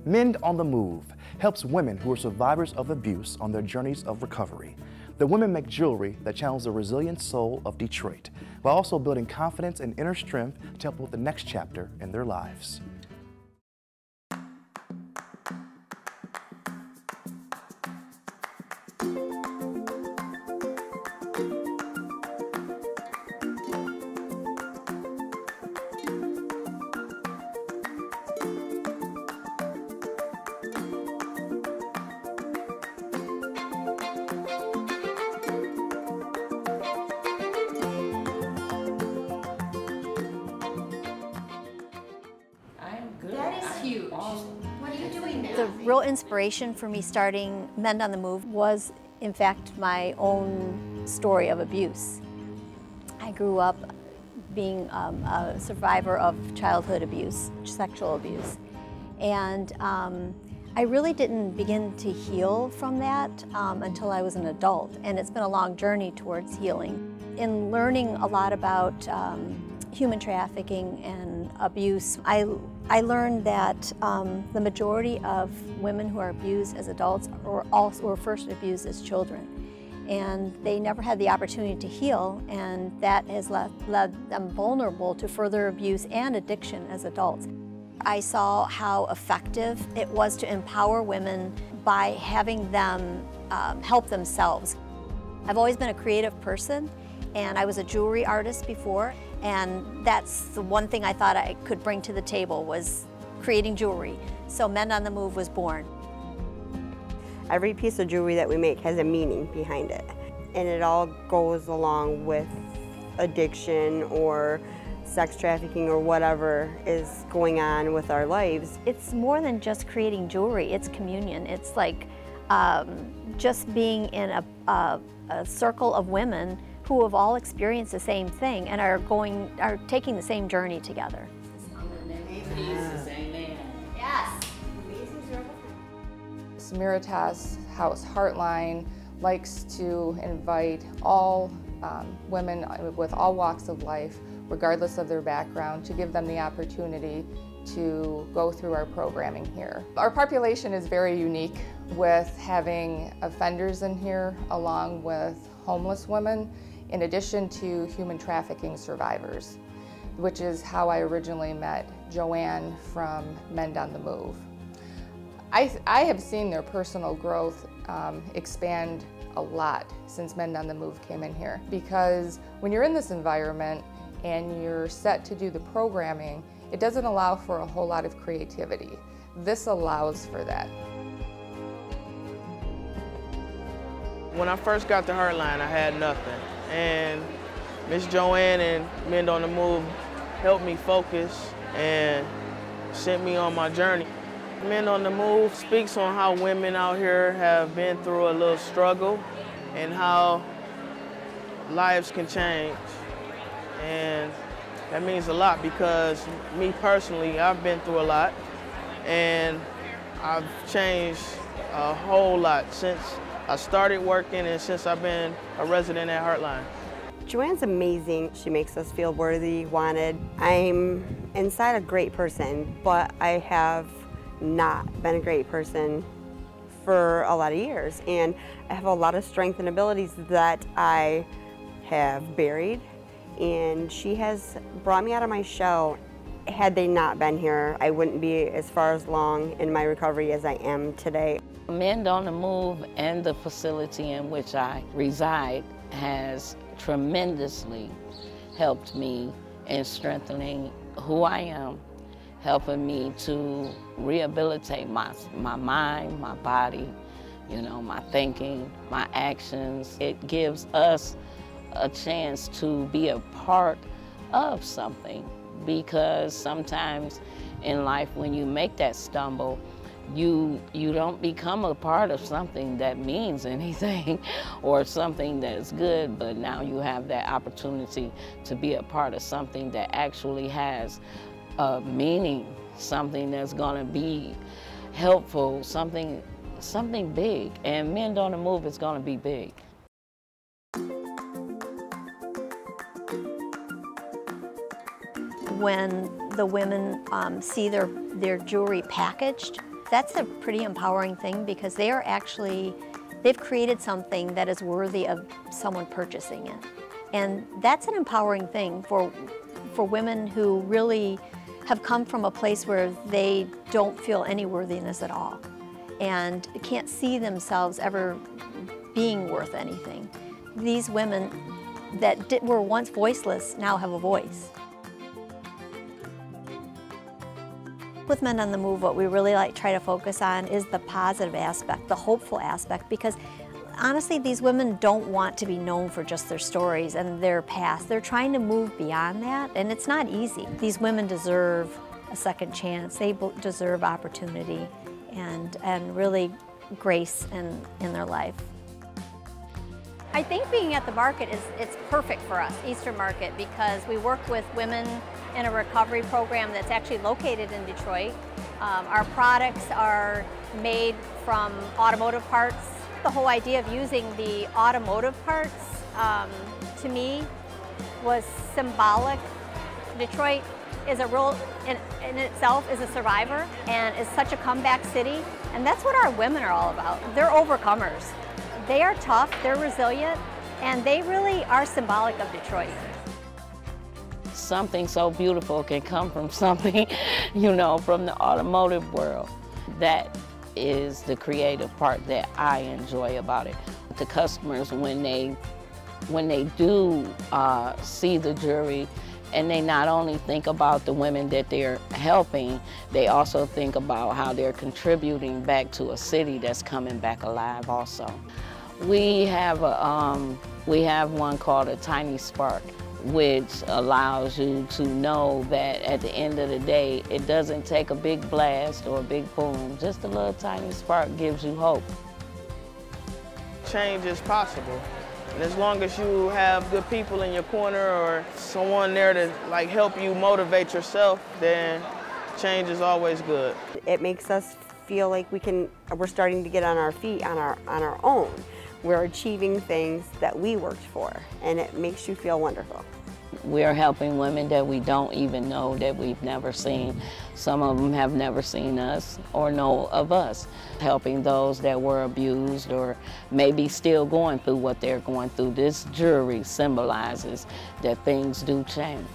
MEND on the Move helps women who are survivors of abuse on their journeys of recovery. The women make jewelry that channels the resilient soul of Detroit, while also building confidence and inner strength to help with the next chapter in their lives. That is huge. What are you doing now? The real inspiration for me starting MEND on the Move was, in fact, my own story of abuse. I grew up being a survivor of childhood abuse, sexual abuse, and I really didn't begin to heal from that until I was an adult, and it's been a long journey towards healing. In learning a lot about human trafficking and abuse, I learned that the majority of women who are abused as adults were first abused as children. And they never had the opportunity to heal, and that has led them vulnerable to further abuse and addiction as adults. I saw how effective it was to empower women by having them help themselves. I've always been a creative person, and I was a jewelry artist before, and that's the one thing I thought I could bring to the table was creating jewelry. So MEND on the Move was born. Every piece of jewelry that we make has a meaning behind it, and it all goes along with addiction or sex trafficking or whatever is going on with our lives. It's more than just creating jewelry, it's communion. It's like just being in a circle of women who have all experienced the same thing and are taking the same journey together. Yes. Samaritas House Heartline likes to invite all women with all walks of life, regardless of their background, to give them the opportunity to go through our programming here. Our population is very unique, with having offenders in here along with homeless women, in addition to human trafficking survivors, which is how I originally met Joanne from MEND on the Move. I have seen their personal growth expand a lot since MEND on the Move came in here, because when you're in this environment and you're set to do the programming, it doesn't allow for a whole lot of creativity. This allows for that. When I first got to Heartline, I had nothing, and Miss Joanne and MEND on the Move helped me focus and sent me on my journey. MEND on the Move speaks on how women out here have been through a little struggle and how lives can change. And that means a lot because me personally, I've been through a lot and I've changed a whole lot since I started working and since I've been a resident at Heartline. Joanne's amazing. She makes us feel worthy, wanted. I'm inside a great person, but I have not been a great person for a lot of years, and I have a lot of strength and abilities that I have buried, and she has brought me out of my shell. Had they not been here, I wouldn't be as far along in my recovery as I am today. MEND on the Move and the facility in which I reside has tremendously helped me in strengthening who I am, helping me to rehabilitate my mind, my body, you know, my thinking, my actions. It gives us a chance to be a part of something, because sometimes in life when you make that stumble, you don't become a part of something that means anything or something that's good, but now you have that opportunity to be a part of something that actually has a meaning, something that's gonna be helpful, something big. And MEND on the Move is gonna be big. When the women see their jewelry packaged, That's a pretty empowering thing because they've created something that is worthy of someone purchasing it. And that's an empowering thing for women who really have come from a place where they don't feel any worthiness at all and can't see themselves ever being worth anything. These women that were once voiceless now have a voice. With Men on the Move, what we really try to focus on is the positive aspect, the hopeful aspect, because honestly, these women don't want to be known for just their stories and their past. They're trying to move beyond that, and it's not easy. These women deserve a second chance. They deserve opportunity and really grace in their life. I think being at the market it's perfect for us, Easter Market, because we work with women in a recovery program that's actually located in Detroit. Our products are made from automotive parts. The whole idea of using the automotive parts, to me, was symbolic. Detroit is a real, in itself, is a survivor and is such a comeback city. And that's what our women are all about. They're overcomers. They are tough, they're resilient, and they really are symbolic of Detroit. Something so beautiful can come from something, you know, from the automotive world. That is the creative part that I enjoy about it. The customers, when they do see the jewelry, and they not only think about the women that they're helping, they also think about how they're contributing back to a city that's coming back alive also. We have one called a Tiny Spark, which allows you to know that at the end of the day, it doesn't take a big blast or a big boom. Just a little tiny spark gives you hope. Change is possible. And as long as you have good people in your corner or someone there to help you motivate yourself, then change is always good. It makes us feel like we're starting to get on our feet on our own. We're achieving things that we worked for, and it makes you feel wonderful. We're helping women that we don't even know, that we've never seen. Some of them have never seen us or know of us. Helping those that were abused or maybe still going through what they're going through. This jewelry symbolizes that things do change.